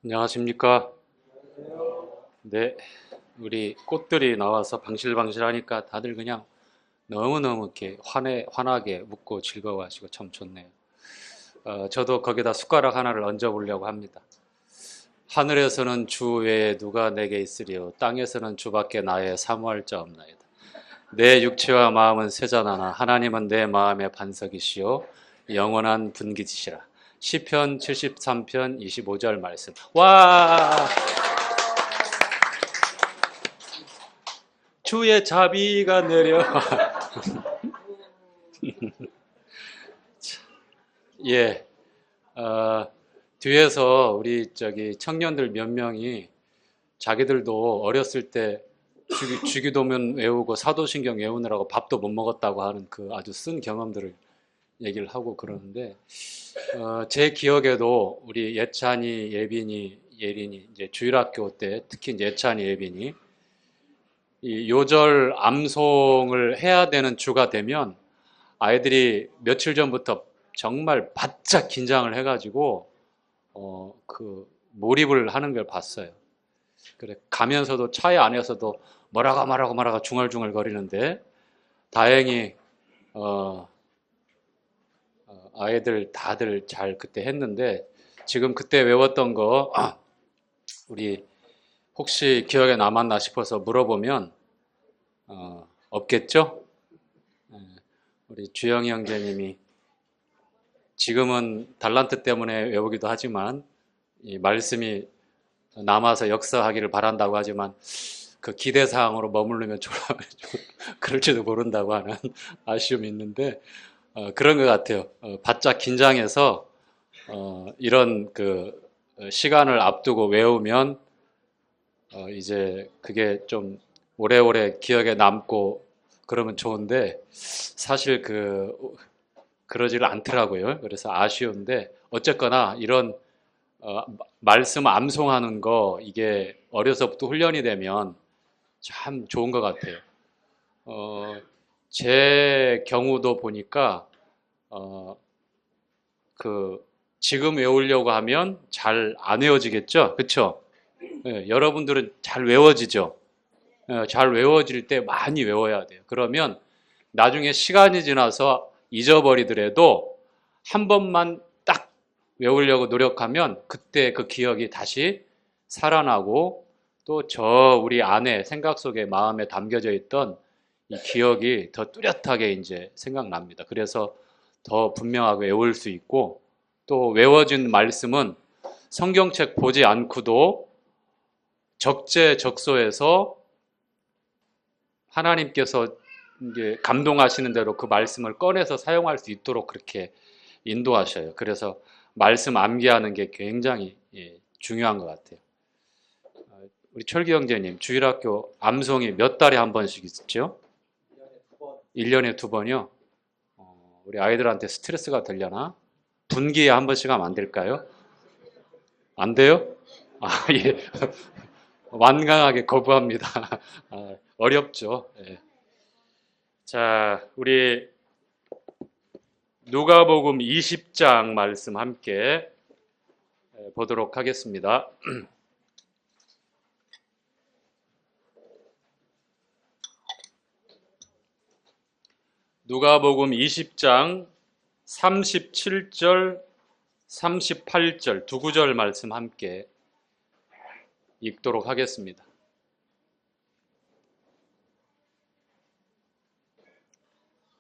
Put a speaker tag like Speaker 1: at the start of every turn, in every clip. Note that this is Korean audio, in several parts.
Speaker 1: 안녕하십니까? 네, 우리 꽃들이 나와서 방실방실하니까 다들 그냥 너무너무 이렇게 환하게 웃고 즐거워하시고 참 좋네요. 저도 거기다 숟가락 하나를 얹어보려고 합니다. 하늘에서는 주 외에 누가 내게 있으리요? 땅에서는 주밖에 나의 사모할 자 없나이다. 내 육체와 마음은 쇠잔하나 하나님은 내 마음의 반석이시요 영원한 분기지시라. 시편 73편 25절 말씀. 와! 주의 자비가 내려. 예, 어, 뒤에서 우리 청년들 몇 명이 자기들도 어렸을 때 주기도문 외우고 사도신경 외우느라고 밥도 못 먹었다고 하는 그 아주 쓴 경험들을 얘기를 하고 그러는데, 제 기억에도 우리 예찬이, 예빈이, 예린이 이제 주일학교 때 특히 이제 예찬이, 예빈이 이 요절 암송을 해야 되는 주가 되면 아이들이 며칠 전부터 정말 바짝 긴장을 해가지고 그 몰입을 하는 걸 봤어요. 그래 가면서도 차에 안에서도 뭐라가 중얼중얼 거리는데 다행히 어, 아이들 다들 잘 그때 했는데 지금 그때 외웠던 거 우리 혹시 기억에 남았나 싶어서 물어보면 없겠죠? 예, 우리 주영이 형제님이 지금은 달란트 때문에 외우기도 하지만 이 말씀이 남아서 역사하기를 바란다고 하지만 그 기대사항으로 머무르면 그럴지도 모른다고 하는 아쉬움이 있는데 그런 것 같아요. 바짝 긴장해서 이런 그 시간을 앞두고 외우면 이제 그게 좀 오래오래 기억에 남고 그러면 좋은데 사실 그러지를 않더라고요. 그래서 아쉬운데 어쨌거나 이런 말씀 암송하는 거 이게 어려서부터 훈련이 되면 참 좋은 것 같아요. 어, 제 경우도 보니까 어, 그 지금 외우려고 하면 잘 안 외워지겠죠, 그렇죠? 예, 여러분들은 잘 외워지죠. 예, 잘 외워질 때 많이 외워야 돼요. 그러면 나중에 시간이 지나서 잊어버리더라도 한 번만 딱 외우려고 노력하면 그때 그 기억이 다시 살아나고 또 우리 안에 생각 속에 마음에 담겨져 있던 이 기억이 더 뚜렷하게 이제 생각납니다. 그래서 더 분명하게 외울 수 있고 또 외워진 말씀은 성경책 보지 않고도 적재적소에서 하나님께서 이제 감동하시는 대로 그 말씀을 꺼내서 사용할 수 있도록 그렇게 인도하셔요. 그래서 말씀 암기하는 게 굉장히 중요한 것 같아요. 우리 철기 형제님, 주일학교 암송이 몇 달에 한 번씩 있죠? 1년에 두 번이요? 우리 아이들한테 스트레스가 되려나? 분기에 한 번씩 하면 안 될까요? 안 돼요? 아, 예. 완강하게 거부합니다. 어렵죠. 예. 자, 우리 누가복음 20장 말씀 함께 보도록 하겠습니다. 누가복음 20장 37절, 38절 두 구절 말씀 함께 읽도록 하겠습니다.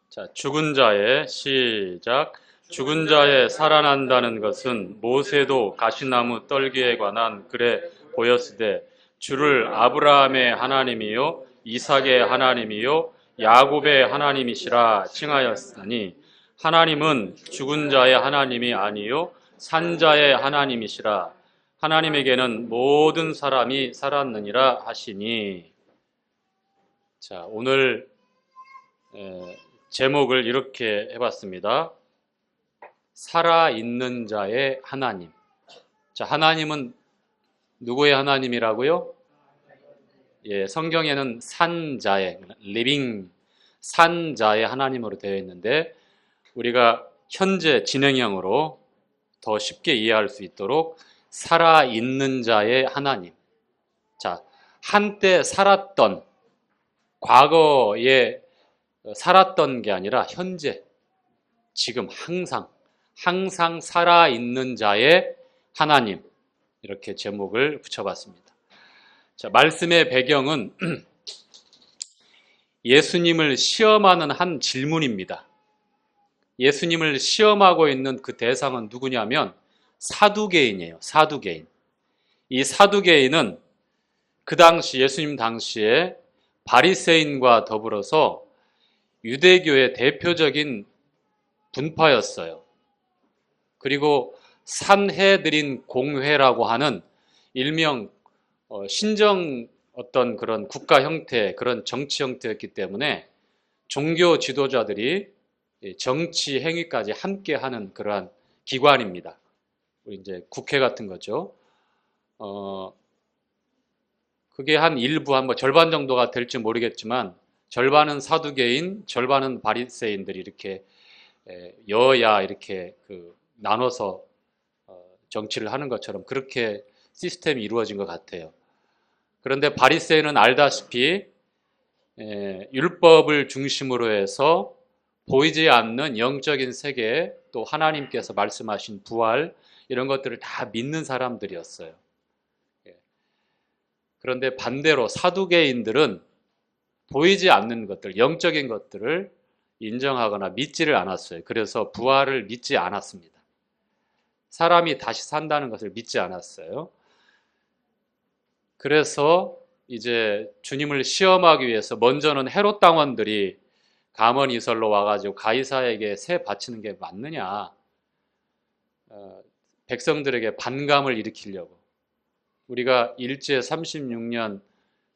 Speaker 1: 자, 죽은 자의 시작. 죽은 자의 살아난다는 것은 모세도 가시나무 떨기에 관한 글에 보였으되 주를 아브라함의 하나님이요 이삭의 하나님이요 야곱의 하나님이시라 칭하였으니 하나님은 죽은 자의 하나님이 아니요 산 자의 하나님이시라. 하나님에게는 모든 사람이 살았느니라 하시니. 자, 오늘 제목을 이렇게 해봤습니다. 살아있는 자의 하나님. 자, 하나님은 누구의 하나님이라고요? 예, 성경에는 산자의, living, 산자의 하나님으로 되어 있는데 우리가 현재 진행형으로 더 쉽게 이해할 수 있도록 살아있는 자의 하나님. 자, 한때 살았던, 과거에 살았던 게 아니라 현재, 지금 항상 살아있는 자의 하나님. 이렇게 제목을 붙여봤습니다. 자, 말씀의 배경은 예수님을 시험하는 한 질문입니다. 예수님을 시험하고 있는 그 대상은 누구냐면 사두개인이에요. 사두개인. 이 사두개인은 그 당시 예수님 당시에 바리새인과 더불어서 유대교의 대표적인 분파였어요. 그리고 산헤드린 공회라고 하는 일명 신정 어떤 그런 국가 형태, 그런 정치 형태였기 때문에 종교 지도자들이 정치 행위까지 함께 하는 그러한 기관입니다. 우리 이제 국회 같은 거죠. 그게 한 일부, 한 뭐 절반 정도가 될지 모르겠지만 절반은 사두개인, 절반은 바리새인들이 이렇게 여야 이렇게 나눠서 정치를 하는 것처럼 그렇게 시스템이 이루어진 것 같아요. 그런데 바리새인은 알다시피 율법을 중심으로 해서 보이지 않는 영적인 세계, 또 하나님께서 말씀하신 부활, 이런 것들을 다 믿는 사람들이었어요. 그런데 반대로 사두개인들은 보이지 않는 것들, 영적인 것들을 인정하거나 믿지를 않았어요. 그래서 부활을 믿지 않았습니다. 사람이 다시 산다는 것을 믿지 않았어요. 그래서 이제 주님을 시험하기 위해서 먼저는 헤롯 당원들이 감언 이설로 와가지고 가이사에게 새 바치는 게 맞느냐, 백성들에게 반감을 일으키려고. 우리가 일제 36년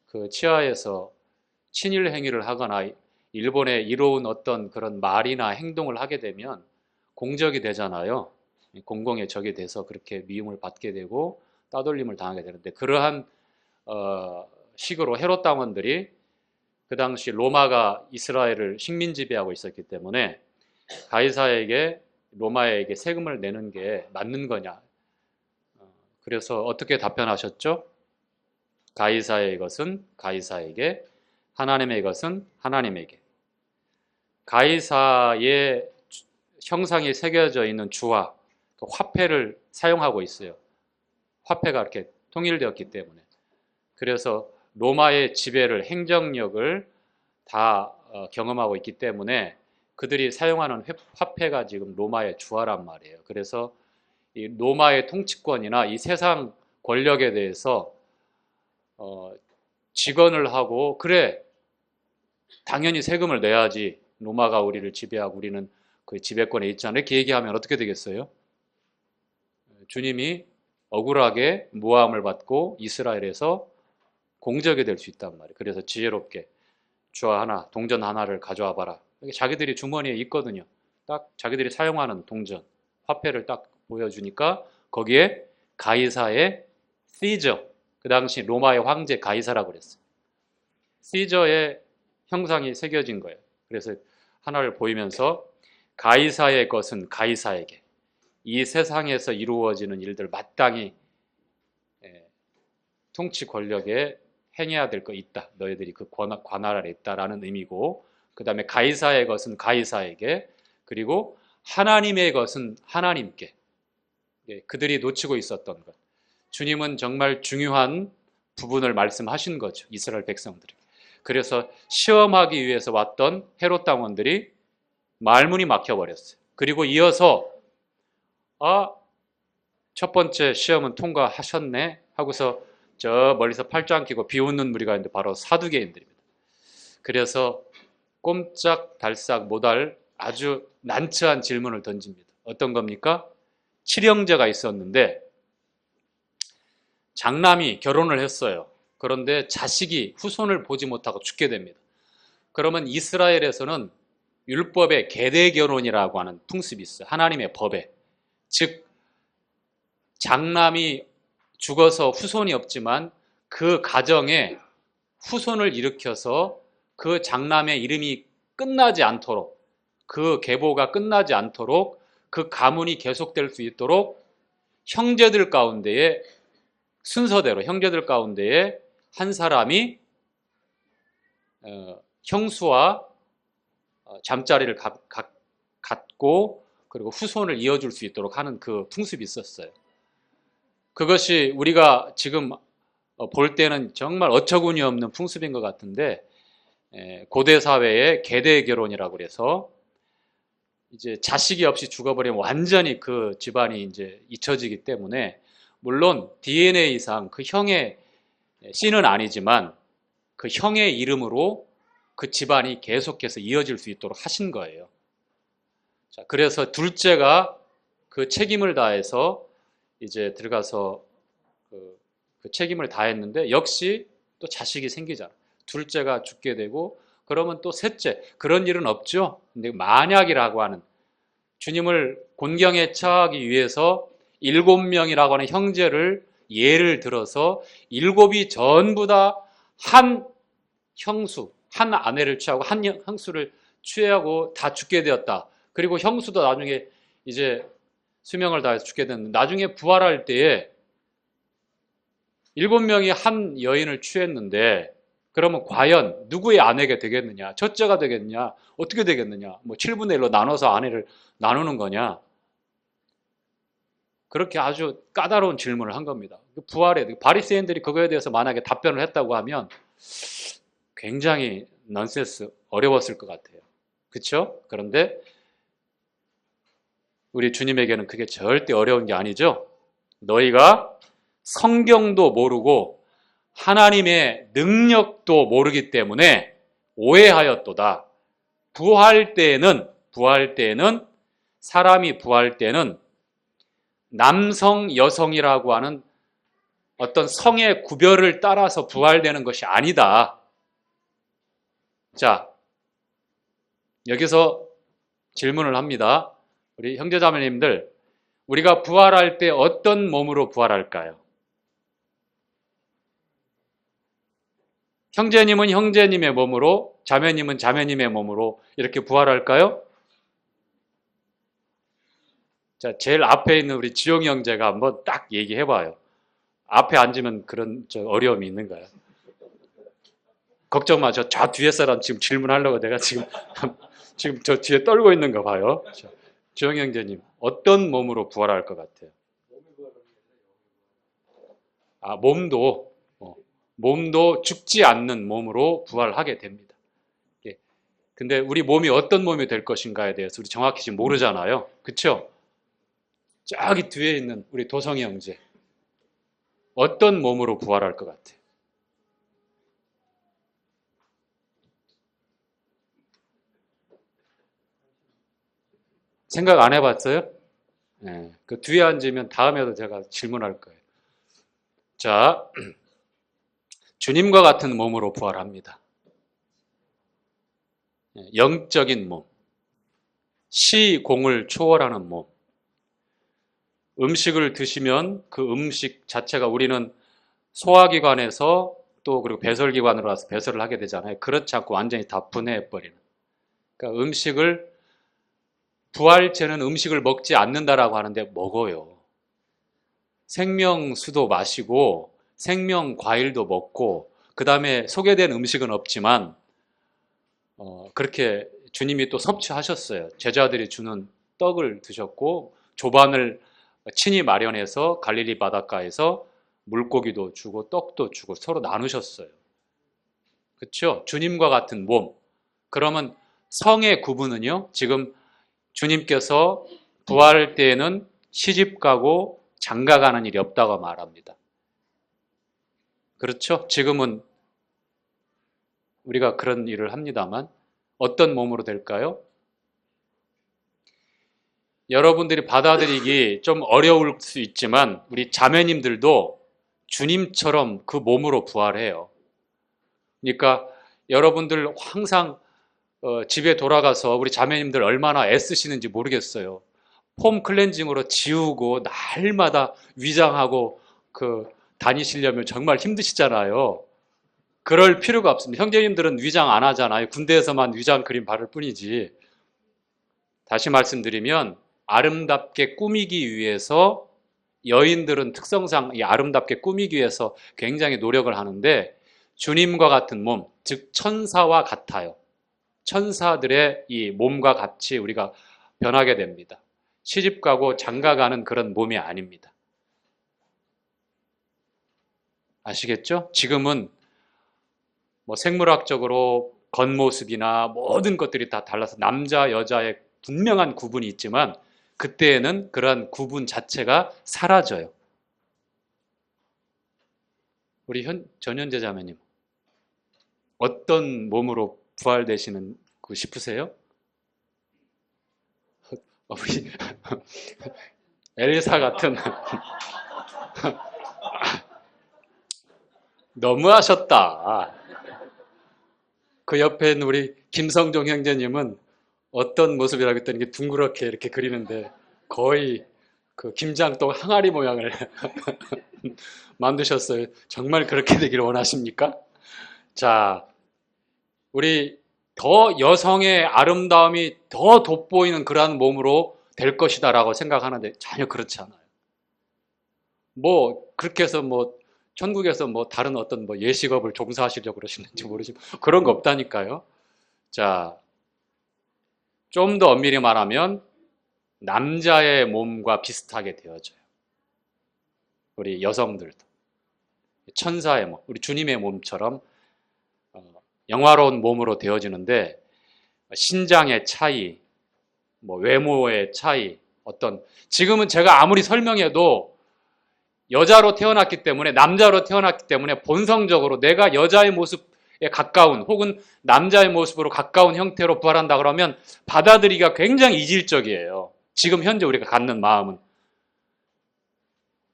Speaker 1: 그 치하에서 친일 행위를 하거나 일본에 이로운 어떤 그런 말이나 행동을 하게 되면 공적이 되잖아요. 공공의 적이 돼서 그렇게 미움을 받게 되고 따돌림을 당하게 되는데, 그러한 식으로 헤롯 당원들이 그 당시 로마가 이스라엘을 식민 지배하고 있었기 때문에 가이사에게, 로마에게 세금을 내는 게 맞는 거냐. 그래서 어떻게 답변하셨죠? 가이사의 것은 가이사에게, 하나님의 것은 하나님에게. 가이사의 형상이 새겨져 있는 주화, 그 화폐를 사용하고 있어요. 화폐가 이렇게 통일되었기 때문에. 그래서 로마의 지배를, 행정력을 다 경험하고 있기 때문에 그들이 사용하는 화폐가 지금 로마의 주화란 말이에요. 그래서 이 로마의 통치권이나 이 세상 권력에 대해서 직언을 하고, 그래, 당연히 세금을 내야지, 로마가 우리를 지배하고 우리는 그 지배권에 있잖아, 이렇게 얘기하면 어떻게 되겠어요? 주님이 억울하게 모함을 받고 이스라엘에서 공적이 될 수 있단 말이에요. 그래서 지혜롭게 주화 하나, 동전 하나를 가져와 봐라. 자기들이 주머니에 있거든요. 딱 자기들이 사용하는 동전, 화폐를 딱 보여주니까 거기에 가이사의 시저, 그 당시 로마의 황제 가이사라고 그랬어요. 시저의 형상이 새겨진 거예요. 그래서 하나를 보이면서 가이사의 것은 가이사에게, 이 세상에서 이루어지는 일들 마땅히 통치 권력에 행해야 될 거 있다. 너희들이 그 관할 아래 있다라는 의미고, 그 다음에 가이사의 것은 가이사에게, 그리고 하나님의 것은 하나님께. 그들이 놓치고 있었던 것. 주님은 정말 중요한 부분을 말씀하신 거죠. 이스라엘 백성들에게. 그래서 시험하기 위해서 왔던 헤롯 당원들이 말문이 막혀버렸어요. 그리고 이어서 첫 번째 시험은 통과하셨네 하고서 저 멀리서 팔짱 끼고 비웃는 무리가 있는데 바로 사두개인들입니다. 그래서 꼼짝달싹 못할 아주 난처한 질문을 던집니다. 어떤 겁니까? 칠형제가 있었는데 장남이 결혼을 했어요. 그런데 자식이, 후손을 보지 못하고 죽게 됩니다. 그러면 이스라엘에서는 율법에 계대 결혼이라고 하는 풍습이 있어요. 하나님의 법에. 즉 장남이 죽어서 후손이 없지만 그 가정에 후손을 일으켜서 그 장남의 이름이 끝나지 않도록, 그 계보가 끝나지 않도록, 그 가문이 계속될 수 있도록 형제들 가운데에 순서대로 형제들 가운데에 한 사람이 형수와 잠자리를 갖고 그리고 후손을 이어줄 수 있도록 하는 그 풍습이 있었어요. 그것이 우리가 지금 볼 때는 정말 어처구니 없는 풍습인 것 같은데 고대 사회의 계대 결혼이라고 그래서 이제 자식이 없이 죽어버리면 완전히 그 집안이 이제 잊혀지기 때문에 물론 DNA상 그 형의 씨는 아니지만 그 형의 이름으로 그 집안이 계속해서 이어질 수 있도록 하신 거예요. 자, 그래서 둘째가 그 책임을 다해서 이제 들어가서 그 책임을 다했는데 역시 또 자식이 생기잖아. 둘째가 죽게 되고 그러면 또 셋째. 그런 일은 없죠. 근데 만약이라고 하는 주님을 곤경에 처하기 위해서 7명이라고 하는 형제를 예를 들어서 7이 전부 다 한 형수, 한 아내를 취하고 한 형수를 취하고 다 죽게 되었다. 그리고 형수도 나중에 이제 수명을 다해서 죽게 됐는데 나중에 부활할 때에 7명이 한 여인을 취했는데 그러면 과연 누구의 아내가 되겠느냐? 첫째가 되겠느냐? 어떻게 되겠느냐? 뭐 7분의 1로 나눠서 아내를 나누는 거냐? 그렇게 아주 까다로운 질문을 한 겁니다. 부활에 바리새인들이 그거에 대해서 만약에 답변을 했다고 하면 굉장히 넌센스 어려웠을 것 같아요. 그렇죠? 그런데 우리 주님에게는 그게 절대 어려운 게 아니죠. 너희가 성경도 모르고 하나님의 능력도 모르기 때문에 오해하였도다. 부활 때에는 사람이 부활 때는 남성, 여성이라고 하는 어떤 성의 구별을 따라서 부활되는 것이 아니다. 자, 여기서 질문을 합니다. 우리 형제자매님들, 우리가 부활할 때 어떤 몸으로 부활할까요? 형제님은 형제님의 몸으로, 자매님은 자매님의 몸으로 이렇게 부활할까요? 자, 제일 앞에 있는 우리 지용이 형제가 한번 딱 얘기해봐요. 앞에 앉으면 그런 어려움이 있는가요? 걱정 마. 저 뒤에 사람 지금 질문하려고 내가 지금 저 뒤에 떨고 있는 거 봐요. 지용이 형제님, 어떤 몸으로 부활할 것 같아요? 아, 몸도 죽지 않는 몸으로 부활하게 됩니다. 예. 근데 우리 몸이 어떤 몸이 될 것인가에 대해서 우리 정확히 지금 모르잖아요. 그렇죠? 저기 뒤에 있는 우리 도성이 형제, 어떤 몸으로 부활할 것 같아요? 생각 안 해봤어요? 네, 그 뒤에 앉으면 다음에도 제가 질문할 거예요. 자, 주님과 같은 몸으로 부활합니다. 영적인 몸, 시공을 초월하는 몸. 음식을 드시면 그 음식 자체가 우리는 소화기관에서 또 그리고 배설기관으로 와서 배설을 하게 되잖아요. 그렇지 않고 완전히 다 분해해버리는. 그러니까 부활체는 음식을 먹지 않는다라고 하는데 먹어요. 생명수도 마시고 생명과일도 먹고 그 다음에 소개된 음식은 없지만 그렇게 주님이 또 섭취하셨어요. 제자들이 주는 떡을 드셨고 조반을 친히 마련해서 갈릴리 바닷가에서 물고기도 주고 떡도 주고 서로 나누셨어요. 그렇죠? 주님과 같은 몸. 그러면 성의 구분은요. 지금 주님께서 부활할 때에는 시집가고 장가가는 일이 없다고 말합니다. 그렇죠? 지금은 우리가 그런 일을 합니다만 어떤 몸으로 될까요? 여러분들이 받아들이기 좀 어려울 수 있지만 우리 자매님들도 주님처럼 그 몸으로 부활해요. 그러니까 여러분들 항상 집에 돌아가서 우리 자매님들 얼마나 애쓰시는지 모르겠어요. 폼 클렌징으로 지우고 날마다 위장하고 다니시려면 정말 힘드시잖아요. 그럴 필요가 없습니다. 형제님들은 위장 안 하잖아요. 군대에서만 위장 그림 바를 뿐이지. 다시 말씀드리면 아름답게 꾸미기 위해서 여인들은 특성상 이 아름답게 꾸미기 위해서 굉장히 노력을 하는데 주님과 같은 몸, 즉 천사와 같아요. 천사들의 이 몸과 같이 우리가 변하게 됩니다. 시집가고 장가가는 그런 몸이 아닙니다. 아시겠죠? 지금은 뭐 생물학적으로 겉모습이나 모든 것들이 다 달라서 남자, 여자의 분명한 구분이 있지만 그때에는 그러한 구분 자체가 사라져요. 우리 전현재 자매님, 어떤 몸으로 부활되시는 거 싶으세요? 우리 엘사 같은 너무하셨다. 그 옆에 있는 우리 김성종 형제님은 어떤 모습이라고 했더니 둥그렇게 이렇게 그리는데 거의 그 김장동 항아리 모양을 만드셨어요. 정말 그렇게 되기를 원하십니까? 자, 우리 더 여성의 아름다움이 더 돋보이는 그러한 몸으로 될 것이다라고 생각하는데 전혀 그렇지 않아요. 뭐 그렇게 해서 뭐 천국에서 뭐 다른 어떤 뭐 예식업을 종사하시려고 그러시는지 모르지만 그런 거 없다니까요. 자, 좀 더 엄밀히 말하면 남자의 몸과 비슷하게 되어져요. 우리 여성들도 천사의 몸, 우리 주님의 몸처럼 영화로운 몸으로 되어지는데 신장의 차이, 뭐 외모의 차이, 어떤 지금은 제가 아무리 설명해도 여자로 태어났기 때문에 남자로 태어났기 때문에 본성적으로 내가 여자의 모습에 가까운 혹은 남자의 모습으로 가까운 형태로 부활한다 그러면 받아들이기가 굉장히 이질적이에요. 지금 현재 우리가 갖는 마음은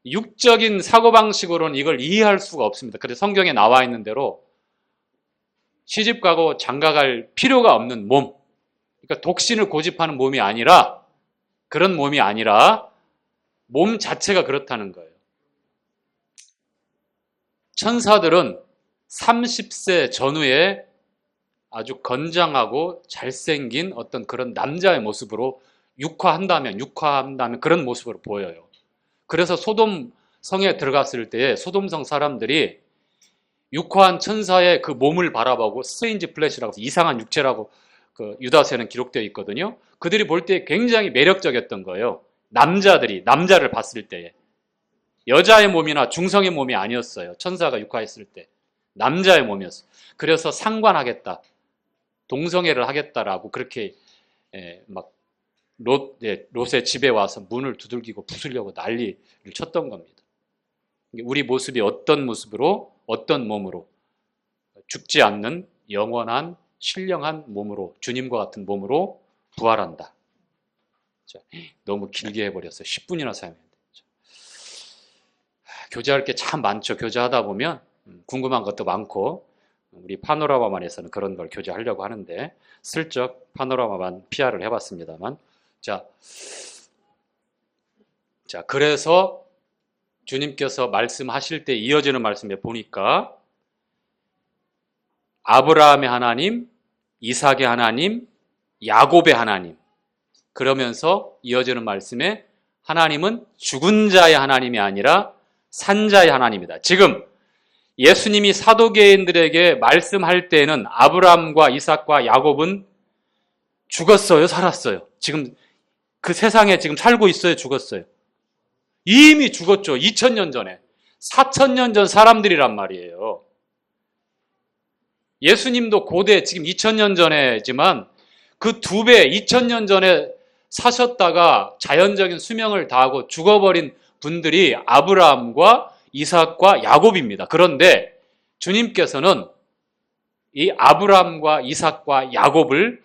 Speaker 1: 육적인 사고방식으로는 이걸 이해할 수가 없습니다. 그래서 성경에 나와 있는 대로 시집가고 장가갈 필요가 없는 몸, 그러니까 독신을 고집하는 몸이 아니라 그런 몸이 아니라 몸 자체가 그렇다는 거예요. 천사들은 30세 전후에 아주 건장하고 잘생긴 어떤 그런 남자의 모습으로 육화한다면 그런 모습으로 보여요. 그래서 소돔 성에 들어갔을 때에 소돔성 사람들이 육화한 천사의 그 몸을 바라보고 스트레인지 플래시라고 해서 이상한 육체라고 그 유다서에는 기록되어 있거든요. 그들이 볼 때 굉장히 매력적이었던 거예요. 남자를 봤을 때에. 여자의 몸이나 중성의 몸이 아니었어요. 천사가 육화했을 때. 남자의 몸이었어요. 그래서 상관하겠다. 동성애를 하겠다라고 그렇게 막 롯의 집에 와서 문을 두들기고 부수려고 난리를 쳤던 겁니다. 우리 모습이 어떤 모습으로, 어떤 몸으로 죽지 않는 영원한 신령한 몸으로, 주님과 같은 몸으로 부활한다. 자, 너무 길게 해버렸어요. 10분이나 사용했는데. 교제할 게 참 많죠. 교제하다 보면 궁금한 것도 많고 우리 파노라마만에서는 그런 걸 교제하려고 하는데 슬쩍 파노라마만 PR을 해봤습니다만 자, 그래서 주님께서 말씀하실 때 이어지는 말씀에 보니까 아브라함의 하나님, 이삭의 하나님, 야곱의 하나님 그러면서 이어지는 말씀에 하나님은 죽은 자의 하나님이 아니라 산 자의 하나님이다. 지금 예수님이 사도계인들에게 말씀할 때에는 아브라함과 이삭과 야곱은 죽었어요, 살았어요? 지금 그 세상에 지금 살고 있어요, 죽었어요? 이미 죽었죠. 2000년 전에. 4000년 전 사람들이란 말이에요. 예수님도 고대 지금 2000년 전에지만 그 2배 2000년 전에 사셨다가 자연적인 수명을 다하고 죽어버린 분들이 아브라함과 이삭과 야곱입니다. 그런데 주님께서는 이 아브라함과 이삭과 야곱을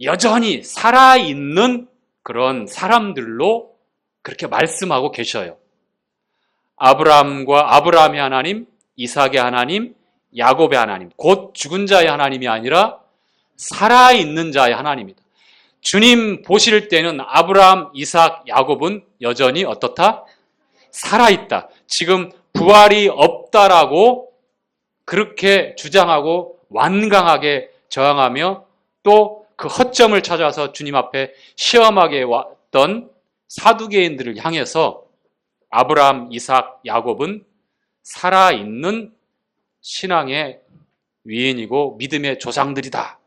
Speaker 1: 여전히 살아있는 그런 사람들로 그렇게 말씀하고 계셔요. 아브라함의 하나님, 이삭의 하나님, 야곱의 하나님, 곧 죽은 자의 하나님이 아니라 살아있는 자의 하나님이다. 주님 보실 때는 아브라함, 이삭, 야곱은 여전히 어떻다? 살아있다. 지금 부활이 없다라고 그렇게 주장하고 완강하게 저항하며 또 그 허점을 찾아서 주님 앞에 시험하게 왔던 사두개인들을 향해서 아브라함, 이삭, 야곱은 살아있는 신앙의 위인이고 믿음의 조상들이다.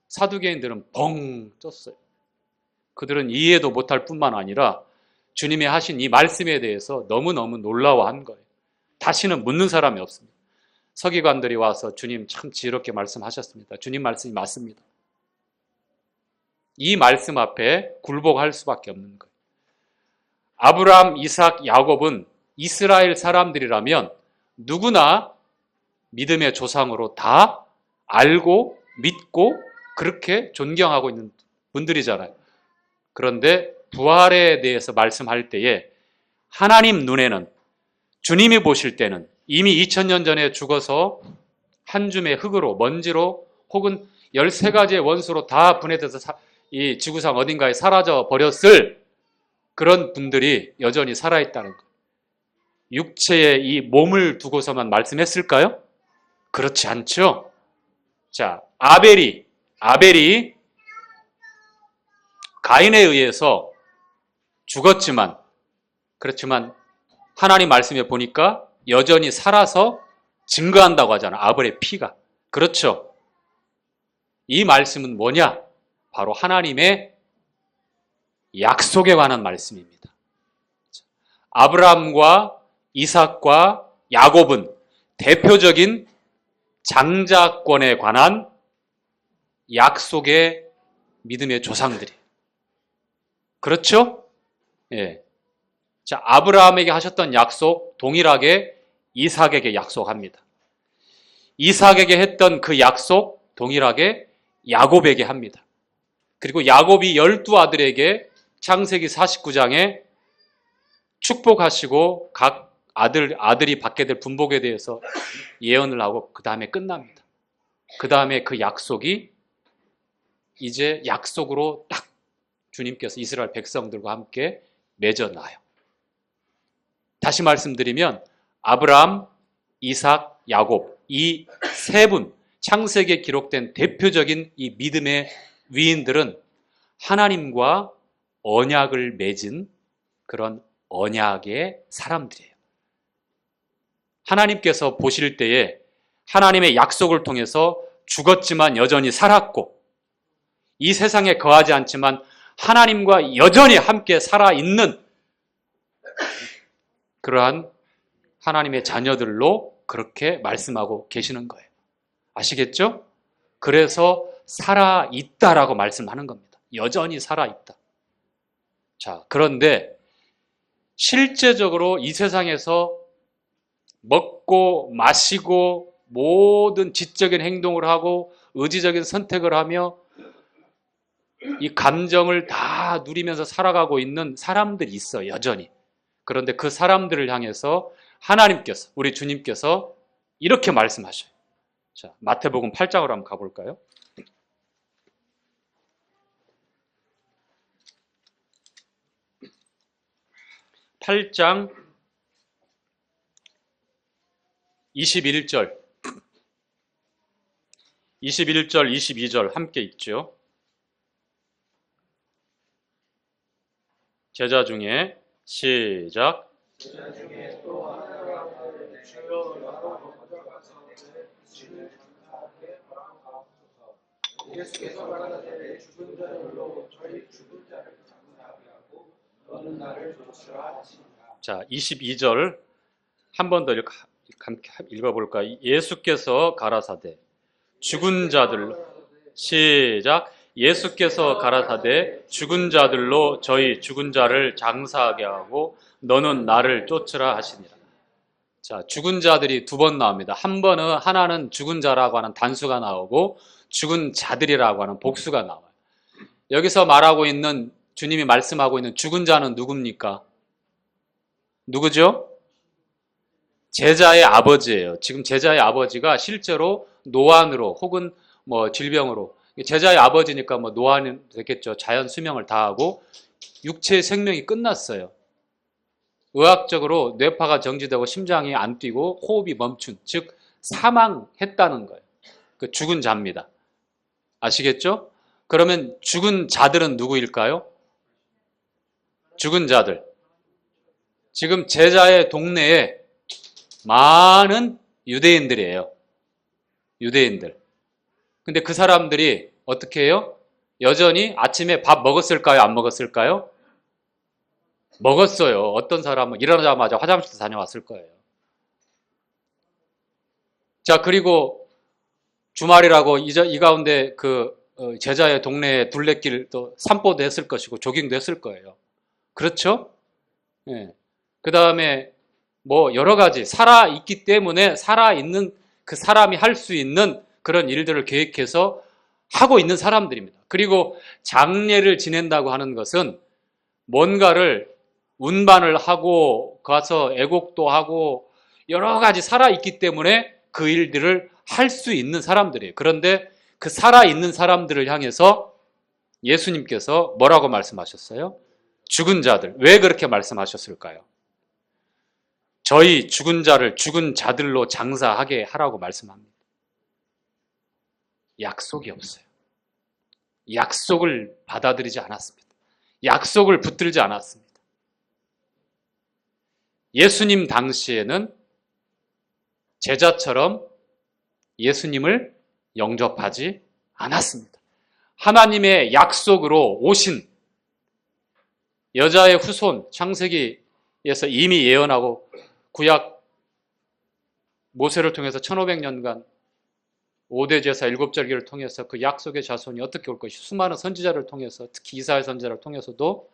Speaker 1: 사두개인들은 벙 쪘어요. 그들은 이해도 못할 뿐만 아니라 주님이 하신 이 말씀에 대해서 너무너무 놀라워한 거예요. 다시는 묻는 사람이 없습니다. 서기관들이 와서 주님 참 지혜롭게 말씀하셨습니다. 주님 말씀이 맞습니다. 이 말씀 앞에 굴복할 수밖에 없는 거예요. 아브라함, 이삭, 야곱은 이스라엘 사람들이라면 누구나 믿음의 조상으로 다 알고 믿고 그렇게 존경하고 있는 분들이잖아요. 그런데 부활에 대해서 말씀할 때에 하나님 눈에는, 주님이 보실 때는 이미 2000년 전에 죽어서 한 줌의 흙으로, 먼지로 혹은 13가지의 원수로 다 분해돼서 이 지구상 어딘가에 사라져 버렸을 그런 분들이 여전히 살아있다는 것. 육체에 이 몸을 두고서만 말씀했을까요? 그렇지 않죠. 자, 아벨이 가인에 의해서 죽었지만, 그렇지만 하나님 말씀에 보니까 여전히 살아서 증거한다고 하잖아요. 아벨의 피가. 그렇죠. 이 말씀은 뭐냐? 바로 하나님의 약속에 관한 말씀입니다. 아브라함과 이삭과 야곱은 대표적인 장자권에 관한 약속의 믿음의 조상들이에요. 그렇죠? 예. 자, 아브라함에게 하셨던 약속 동일하게 이삭에게 약속합니다. 이삭에게 했던 그 약속 동일하게 야곱에게 합니다. 그리고 야곱이 12아들에게 창세기 49장에 축복하시고 각 아들이 받게 될 분복에 대해서 예언을 하고 그 다음에 끝납니다. 그 다음에 그 약속이 이제 약속으로 딱 주님께서 이스라엘 백성들과 함께 맺어놔요. 다시 말씀드리면 아브라함, 이삭, 야곱 이 세 분, 창세기에 기록된 대표적인 이 믿음의 위인들은 하나님과 언약을 맺은 그런 언약의 사람들이에요. 하나님께서 보실 때에 하나님의 약속을 통해서 죽었지만 여전히 살았고 이 세상에 거하지 않지만 하나님과 여전히 함께 살아있는 그러한 하나님의 자녀들로 그렇게 말씀하고 계시는 거예요. 아시겠죠? 그래서 살아있다라고 말씀하는 겁니다. 여전히 살아있다. 자, 그런데 실제적으로 이 세상에서 먹고 마시고 모든 지적인 행동을 하고 의지적인 선택을 하며 이 감정을 다 누리면서 살아가고 있는 사람들이 있어요, 여전히. 그런데 그 사람들을 향해서 하나님께서, 우리 주님께서 이렇게 말씀하셔요. 자, 마태복음 8장으로 한번 가볼까요? 8장 21절, 22절 함께 읽죠. 제자 중에 시작. 제자 중에 또 하나가 주여 나라로 가져가서 주를 감사하게 바라옵소서. 예수께서 가라사대 죽은 자들로 저희 죽은 자를 장사하게 하고 너는 나를 조치라 하시니라. 자, 22절 한 번 더 읽어볼까? 예수께서 가라사대 죽은 자들, 시작. 예수께서 가라사대 죽은 자들로 저희 죽은 자를 장사하게 하고 너는 나를 쫓으라 하시니라. 자, 죽은 자들이 두 번 나옵니다. 한 번은 하나는 죽은 자라고 하는 단수가 나오고 죽은 자들이라고 하는 복수가 나와요. 여기서 말하고 있는, 주님이 말씀하고 있는 죽은 자는 누굽니까? 누구죠? 제자의 아버지예요. 지금 제자의 아버지가 실제로 노안으로 혹은 질병으로, 제자의 아버지니까 노안이 됐겠죠. 자연 수명을 다하고 육체의 생명이 끝났어요. 의학적으로 뇌파가 정지되고 심장이 안 뛰고 호흡이 멈춘, 즉 사망했다는 거예요. 그 죽은 자입니다. 아시겠죠? 그러면 죽은 자들은 누구일까요? 죽은 자들. 지금 제자의 동네에 많은 유대인들이에요. 유대인들. 근데 그 사람들이 어떻게 해요? 여전히 아침에 밥 먹었을까요? 안 먹었을까요? 먹었어요. 어떤 사람은 일어나자마자 화장실 다녀왔을 거예요. 자, 그리고 주말이라고 이 가운데 그 제자의 동네에 둘레길도 산보도 했을 것이고 조깅도 했을 거예요. 그렇죠? 예. 그 다음에 뭐 여러 가지 살아있기 때문에 살아있는 그 사람이 할 수 있는 그런 일들을 계획해서 하고 있는 사람들입니다. 그리고 장례를 지낸다고 하는 것은 뭔가를 운반을 하고 가서 애곡도 하고 여러 가지 살아있기 때문에 그 일들을 할 수 있는 사람들이에요. 그런데 그 살아있는 사람들을 향해서 예수님께서 뭐라고 말씀하셨어요? 죽은 자들. 왜 그렇게 말씀하셨을까요? 저희 죽은 자를 죽은 자들로 장사하게 하라고 말씀합니다. 약속이 없어요. 약속을 받아들이지 않았습니다. 약속을 붙들지 않았습니다. 예수님 당시에는 제자처럼 예수님을 영접하지 않았습니다. 하나님의 약속으로 오신 여자의 후손, 창세기에서 이미 예언하고 구약 모세를 통해서 1500년간 5대 제사 7절기를 통해서 그 약속의 자손이 어떻게 올 것이 수많은 선지자를 통해서 특히 이사야 선지자를 통해서도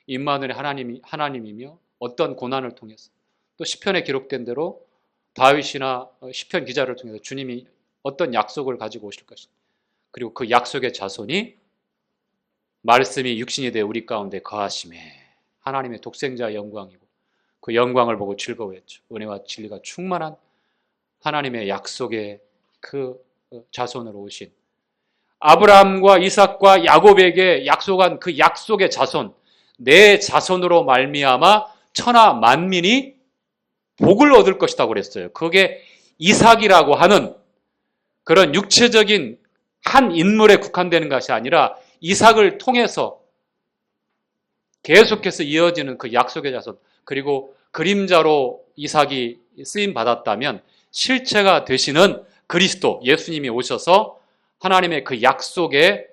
Speaker 1: 임마누엘의 하나님이며 어떤 고난을 통해서 또 시편에 기록된 대로 다윗이나 시편 기자를 통해서 주님이 어떤 약속을 가지고 오실 것인가. 그리고 그 약속의 자손이 말씀이 육신이 되어 우리 가운데 거하심에 하나님의 독생자의 영광이고 그 영광을 보고 즐거워했죠. 은혜와 진리가 충만한 하나님의 약속의 그 자손으로 오신 아브라함과 이삭과 야곱에게 약속한 그 약속의 자손, 내 자손으로 말미암아 천하 만민이 복을 얻을 것이라고 그랬어요. 그게 이삭이라고 하는 그런 육체적인 한 인물에 국한되는 것이 아니라 이삭을 통해서 계속해서 이어지는 그 약속의 자손, 그리고 그림자로 이삭이 쓰임 받았다면 실체가 되시는 그리스도 예수님이 오셔서 하나님의 그 약속의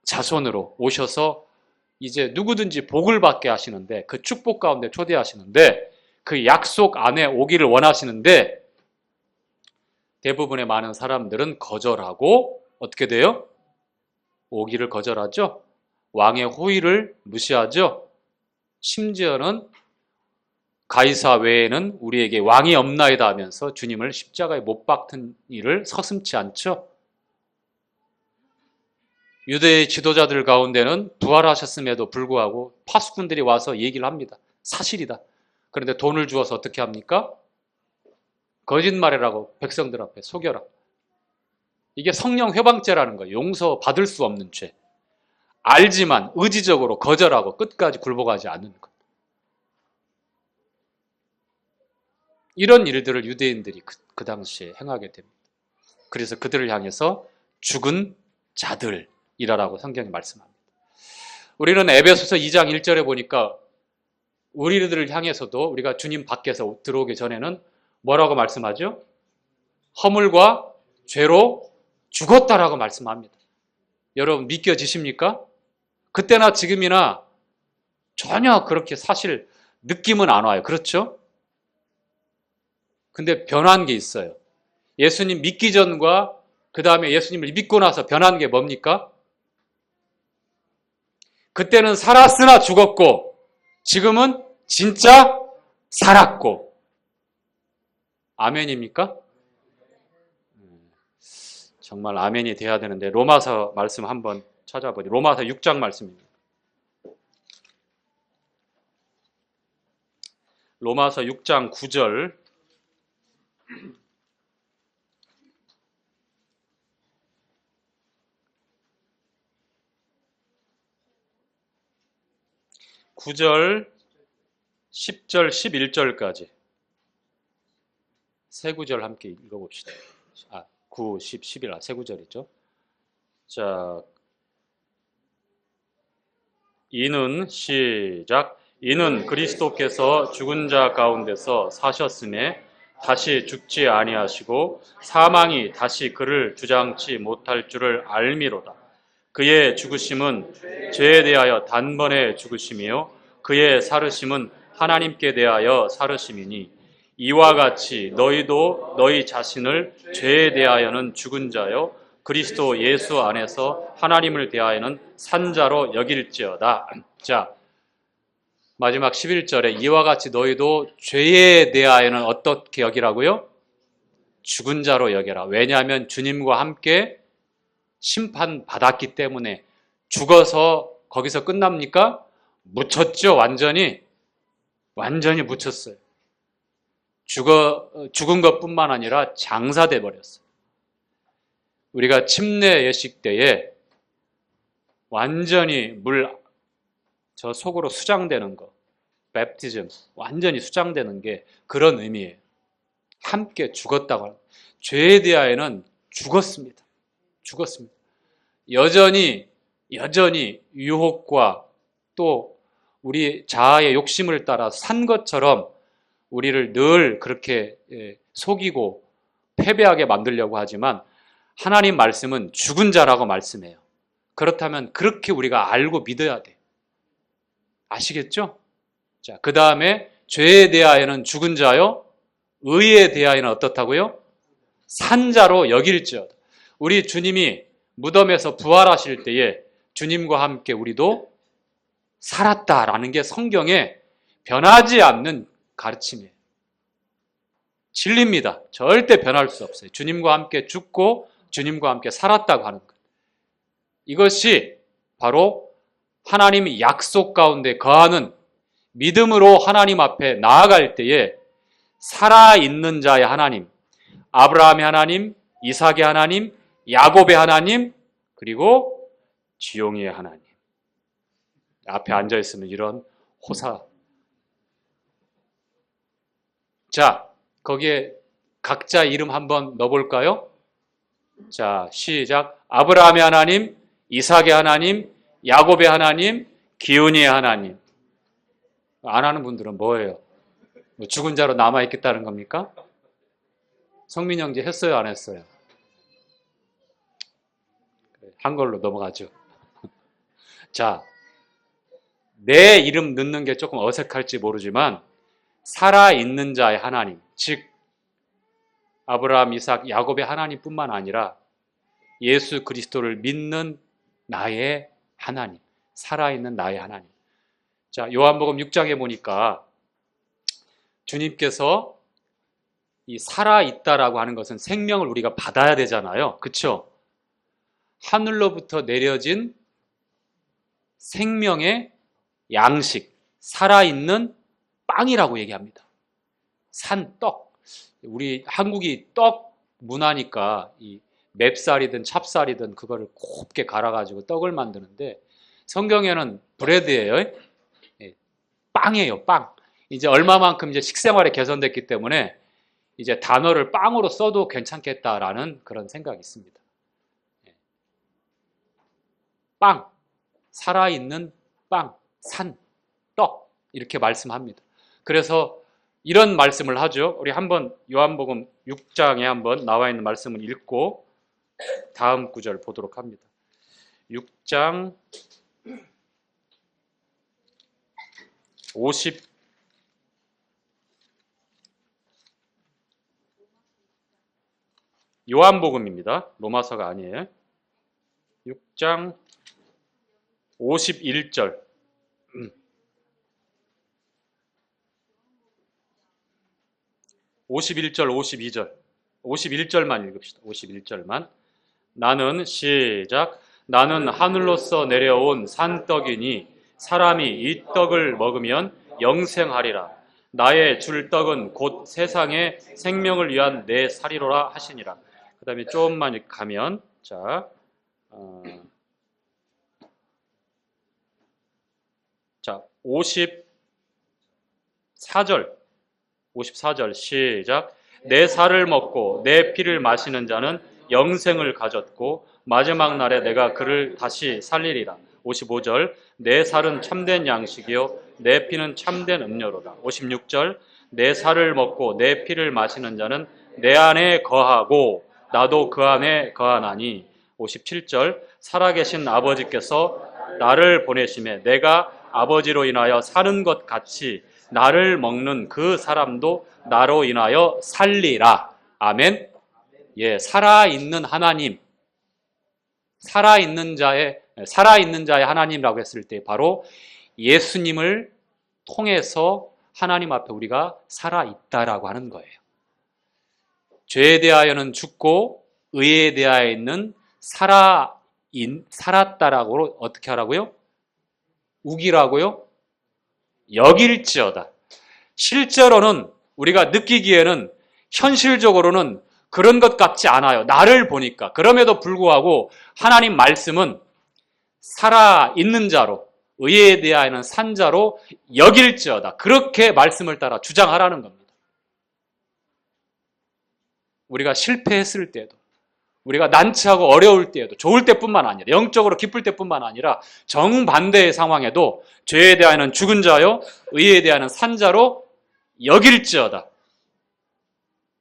Speaker 1: 자손으로 오셔서 이제 누구든지 복을 받게 하시는데 그 축복 가운데 초대하시는데 그 약속 안에 오기를 원하시는데 대부분의 많은 사람들은 거절하고 어떻게 돼요? 오기를 거절하죠. 왕의 호의를 무시하죠. 심지어는 가이사 외에는 우리에게 왕이 없나이다 하면서 주님을 십자가에 못 박는 일을 서슴지 않죠. 유대의 지도자들 가운데는 부활하셨음에도 불구하고 파수꾼들이 와서 얘기를 합니다. 사실이다. 그런데 돈을 주어서 어떻게 합니까? 거짓말이라고 백성들 앞에 속여라. 이게 성령 회방죄라는 거예요. 용서받을 수 없는 죄. 알지만 의지적으로 거절하고 끝까지 굴복하지 않는 것. 이런 일들을 유대인들이 그 당시에 행하게 됩니다. 그래서 그들을 향해서 죽은 자들이라고 성경이 말씀합니다. 우리는 에베소서 2장 1절에 보니까 우리들을 향해서도 우리가 주님 밖에서 들어오기 전에는 뭐라고 말씀하죠? 허물과 죄로 죽었다라고 말씀합니다. 여러분 믿겨지십니까? 그때나 지금이나 전혀 그렇게 사실 느낌은 안 와요. 그렇죠? 근데 변한 게 있어요. 예수님 믿기 전과 그 다음에 예수님을 믿고 나서 변한 게 뭡니까? 그때는 살았으나 죽었고 지금은 진짜 살았고. 아멘입니까? 정말 아멘이 돼야 되는데 로마서 말씀 한번 찾아보죠. 로마서 6장 말씀입니다. 로마서 6장 9절. (9절) 10절 11절까지 세 구절 함께 읽어봅시다. 9, 10, 11 세 구절이죠. 자, 이는 시작. 이는 그리스도께서 죽은 자 가운데서 사셨음에 다시 죽지 아니하시고 사망이 다시 그를 주장치 못할 줄을 알미로다. 그의 죽으심은 죄에 대하여 단번에 죽으심이요 그의 살으심은 하나님께 대하여 살으심이니 이와 같이 너희도 너희 자신을 죄에 대하여는 죽은 자요 그리스도 예수 안에서 하나님을 대하여는 산 자로 여길지어다. 자, 마지막 11절에 이와 같이 너희도 죄에 대하여는 어떻게 여기라고요? 죽은 자로 여겨라. 왜냐하면 주님과 함께 심판받았기 때문에. 죽어서 거기서 끝납니까? 묻혔죠. 완전히 묻혔어요. 죽은 것뿐만 아니라 장사돼 버렸어요. 우리가 침례 예식 때에 완전히 저 속으로 수장되는 거, 랩티즘, 완전히 수장되는 게 그런 의미예요. 함께 죽었다고 하는. 죄에 대하여는 죽었습니다. 여전히 유혹과 또 우리 자아의 욕심을 따라 산 것처럼 우리를 늘 그렇게 속이고 패배하게 만들려고 하지만 하나님 말씀은 죽은 자라고 말씀해요. 그렇다면 그렇게 우리가 알고 믿어야 돼. 아시겠죠? 자, 그 다음에 죄에 대하여는 죽은 자요, 의에 대하여는 어떻다고요? 산 자로 여길지어다. 우리 주님이 무덤에서 부활하실 때에 주님과 함께 우리도 살았다라는 게 성경에 변하지 않는 가르침이에요. 진리입니다. 절대 변할 수 없어요. 주님과 함께 죽고 주님과 함께 살았다고 하는 것. 이것이 바로 하나님의 약속 가운데 거하는 믿음으로 하나님 앞에 나아갈 때에 살아있는 자의 하나님, 아브라함의 하나님, 이삭의 하나님, 야곱의 하나님, 그리고 지용이의 하나님. 앞에 앉아있으면 이런 호사. 자, 거기에 각자 이름 한번 넣어볼까요? 자, 시작. 아브라함의 하나님, 이삭의 하나님, 야곱의 하나님, 기운이의 하나님. 안 하는 분들은 뭐예요? 죽은 자로 남아있겠다는 겁니까? 성민 형제 했어요, 안 했어요? 한걸로 넘어가죠. 자, 내 이름 넣는 게 조금 어색할지 모르지만 살아있는 자의 하나님, 즉 아브라함, 이삭, 야곱의 하나님뿐만 아니라 예수 그리스도를 믿는 나의 하나님, 살아있는 나의 하나님. 자, 요한복음 6장에 보니까 주님께서 이 살아있다라고 하는 것은 생명을 우리가 받아야 되잖아요. 그렇죠? 하늘로부터 내려진 생명의 양식, 살아있는 빵이라고 얘기합니다. 산떡. 우리 한국이 떡 문화니까 이 맵쌀이든 찹쌀이든 그거를 곱게 갈아가지고 떡을 만드는데 성경에는 브레드예요. 빵이에요, 빵. 이제 얼마만큼 이제 식생활에 개선됐기 때문에 이제 단어를 빵으로 써도 괜찮겠다라는 그런 생각이 있습니다. 빵, 살아있는 빵, 산, 떡 이렇게 말씀합니다. 그래서 이런 말씀을 하죠. 우리 한번 요한복음 6장에 한번 나와 있는 말씀을 읽고 다음 구절 보도록 합니다. 6장 50 요한복음입니다. 로마서가 아니에요. 6장 51절 51절 52절 51절만 읽읍시다. 51절만. 나는 시작. 나는 하늘로서 내려온 산떡이니 사람이 이 떡을 먹으면 영생하리라. 나의 줄 떡은 곧 세상의 생명을 위한 내 살이로라 하시니라. 그 다음에 조금만 가면 자 54절 시작. 내 살을 먹고 내 피를 마시는 자는 영생을 가졌고 마지막 날에 내가 그를 다시 살리리라. 55절 내 살은 참된 양식이요 내 피는 참된 음료로다. 56절 내 살을 먹고 내 피를 마시는 자는 내 안에 거하고 나도 그 안에 거하나니. 57절 살아계신 아버지께서 나를 보내심에 내가 아버지로 인하여 사는 것 같이 나를 먹는 그 사람도 나로 인하여 살리라. 아멘. 예, 살아있는 하나님, 살아있는 자의 하나님이라고 했을 때 바로 예수님을 통해서 하나님 앞에 우리가 살아있다라고 하는 거예요. 죄에 대하여는 죽고 의에 대하여는 살았다라고 어떻게 하라고요? 우기라고요? 여길지어다. 실제로는 우리가 느끼기에는 현실적으로는 그런 것 같지 않아요. 나를 보니까. 그럼에도 불구하고 하나님 말씀은 살아있는 자로, 의에 대하여는 산 자로 여길지어다. 그렇게 말씀을 따라 주장하라는 겁니다. 우리가 실패했을 때도, 우리가 난처하고 어려울 때에도, 좋을 때뿐만 아니라, 영적으로 기쁠 때뿐만 아니라 정반대의 상황에도 죄에 대하여는 죽은 자요, 의에 대하여는 산 자로 여길지어다.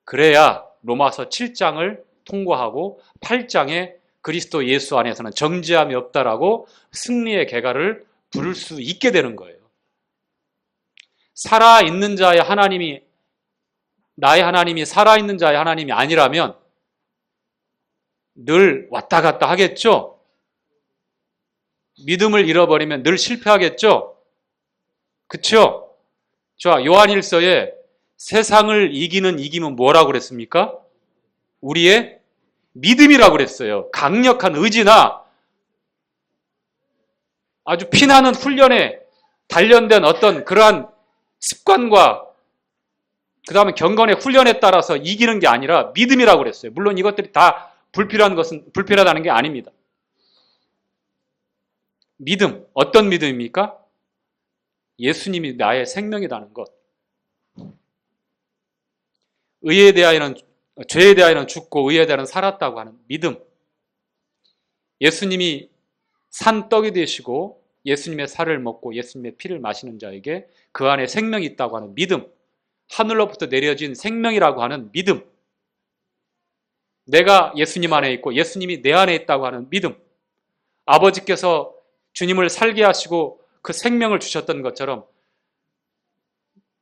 Speaker 1: 그래야 로마서 7장을 통과하고 8장에 그리스도 예수 안에서는 정죄함이 없다라고 승리의 개가를 부를 수 있게 되는 거예요. 살아있는 자의 하나님이, 나의 하나님이 살아있는 자의 하나님이 아니라면 늘 왔다 갔다 하겠죠? 믿음을 잃어버리면 늘 실패하겠죠? 그쵸? 자, 요한일서에 세상을 이기는 이김은 뭐라고 그랬습니까? 우리의 믿음이라고 그랬어요. 강력한 의지나 아주 피나는 훈련에 단련된 어떤 그러한 습관과 그 다음에 경건의 훈련에 따라서 이기는 게 아니라 믿음이라고 그랬어요. 물론 이것들이 다 불필요하다는 게 아닙니다. 믿음, 어떤 믿음입니까? 예수님이 나의 생명이라는 것. 의에 대하여는, 죄에 대하여는 죽고 의에 대하여는 살았다고 하는 믿음. 예수님이 산 떡이 되시고 예수님의 살을 먹고 예수님의 피를 마시는 자에게 그 안에 생명이 있다고 하는 믿음. 하늘로부터 내려진 생명이라고 하는 믿음. 내가 예수님 안에 있고 예수님이 내 안에 있다고 하는 믿음. 아버지께서 주님을 살게 하시고 그 생명을 주셨던 것처럼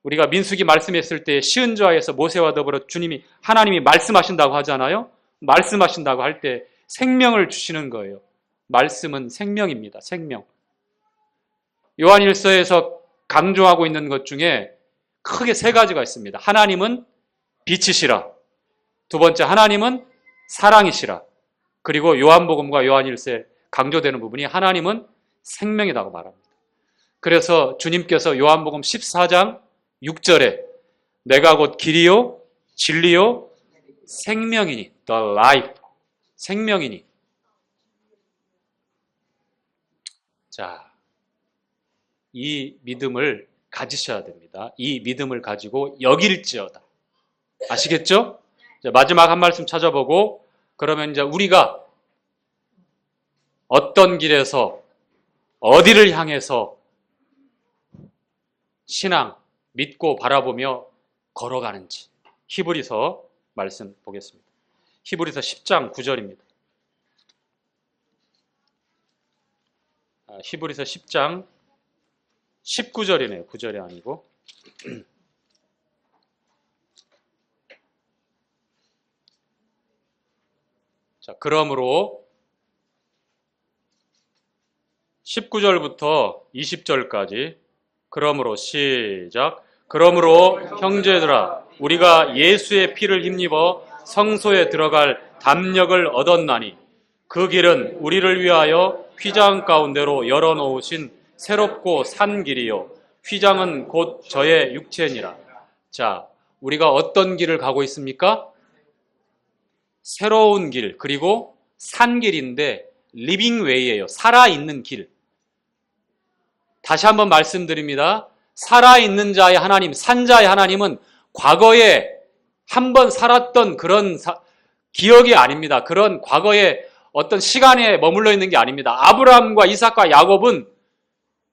Speaker 1: 우리가 민수기 말씀했을 때 시은좌에서 모세와 더불어 주님이 하나님이 말씀하신다고 하잖아요. 말씀하신다고 할 때 생명을 주시는 거예요. 말씀은 생명입니다. 생명. 요한일서에서 강조하고 있는 것 중에 크게 세 가지가 있습니다. 하나님은 빛이시라. 두 번째, 하나님은 사랑이시라. 그리고 요한복음과 요한일서에 강조되는 부분이 하나님은 생명이라고 말합니다. 그래서 주님께서 요한복음 14장 6절에 내가 곧 길이요 진리요 생명이니, the life, 생명이니. 자, 이 믿음을 가지셔야 됩니다. 이 믿음을 가지고 여길지어다. 아시겠죠? 자, 마지막 한 말씀 찾아보고 그러면 이제 우리가 어떤 길에서 어디를 향해서 신앙 믿고 바라보며 걸어가는지 히브리서 말씀 보겠습니다. 히브리서 10장 9절입니다. 히브리서 10장 19절이네요. 9절이 아니고. 자, 그러므로 19절부터 20절까지 그러므로 시작. 그러므로 형제들아 우리가 예수의 피를 힘입어 성소에 들어갈 담력을 얻었나니 그 길은 우리를 위하여 휘장 가운데로 열어놓으신 새롭고 산 길이요 휘장은 곧 저의 육체니라. 자, 우리가 어떤 길을 가고 있습니까? 새로운 길, 그리고 산 길인데 리빙 웨이예요. 살아있는 길. 다시 한번 말씀드립니다. 살아있는 자의 하나님, 산 자의 하나님은 과거에 한번 살았던 그런 기억이 아닙니다. 그런 과거에 어떤 시간에 머물러 있는 게 아닙니다. 아브라함과 이삭과 야곱은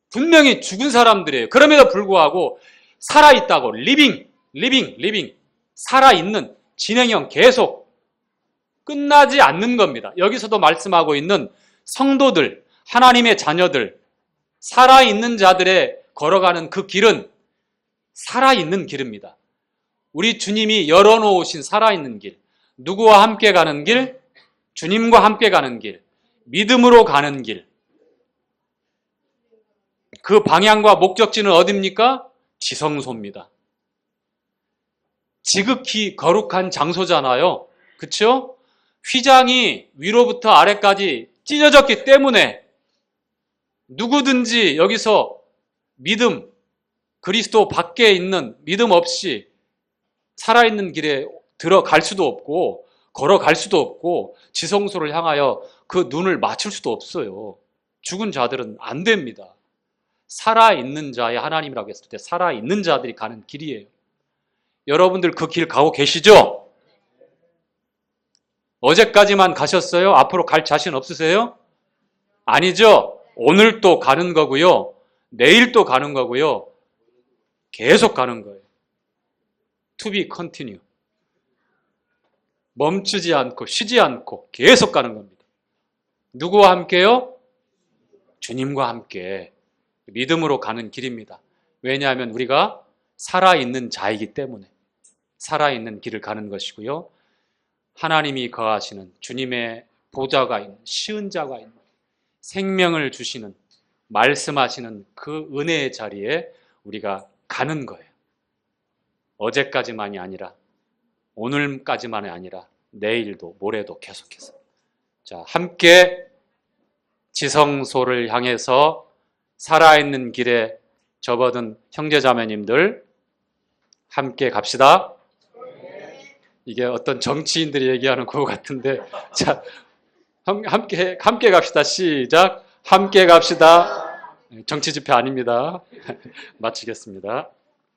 Speaker 1: 분명히 죽은 사람들이에요. 그럼에도 불구하고 살아있다고, 리빙, 살아있는 진행형 계속 끝나지 않는 겁니다. 여기서도 말씀하고 있는 성도들, 하나님의 자녀들, 살아있는 자들의 걸어가는 그 길은 살아있는 길입니다. 우리 주님이 열어놓으신 살아있는 길, 누구와 함께 가는 길? 주님과 함께 가는 길, 믿음으로 가는 길. 그 방향과 목적지는 어디입니까? 지성소입니다. 지극히 거룩한 장소잖아요. 그렇죠? 휘장이 위로부터 아래까지 찢어졌기 때문에 누구든지 여기서 믿음, 그리스도 밖에 있는 믿음 없이 살아있는 길에 들어갈 수도 없고 걸어갈 수도 없고 지성소를 향하여 그 눈을 맞출 수도 없어요. 죽은 자들은 안 됩니다. 살아있는 자의 하나님이라고 했을 때 살아있는 자들이 가는 길이에요. 여러분들 그 길 가고 계시죠? 어제까지만 가셨어요? 앞으로 갈 자신 없으세요? 아니죠? 오늘 또 가는 거고요. 내일 또 가는 거고요. 계속 가는 거예요. To be continue. 멈추지 않고 쉬지 않고 계속 가는 겁니다. 누구와 함께요? 주님과 함께 믿음으로 가는 길입니다. 왜냐하면 우리가 살아있는 자이기 때문에 살아있는 길을 가는 것이고요. 하나님이 거하시는 주님의 보좌가 있는 시은자가 있는 생명을 주시는 말씀하시는 그 은혜의 자리에 우리가 가는 거예요. 어제까지만이 아니라 오늘까지만이 아니라 내일도 모레도 계속해서. 자, 함께 지성소를 향해서 살아있는 길에 접어든 형제자매님들 함께 갑시다. 이게 어떤 정치인들이 얘기하는 것 같은데, 자, 함께 갑시다. 시작. 함께 갑시다. 정치 집회 아닙니다. 마치겠습니다.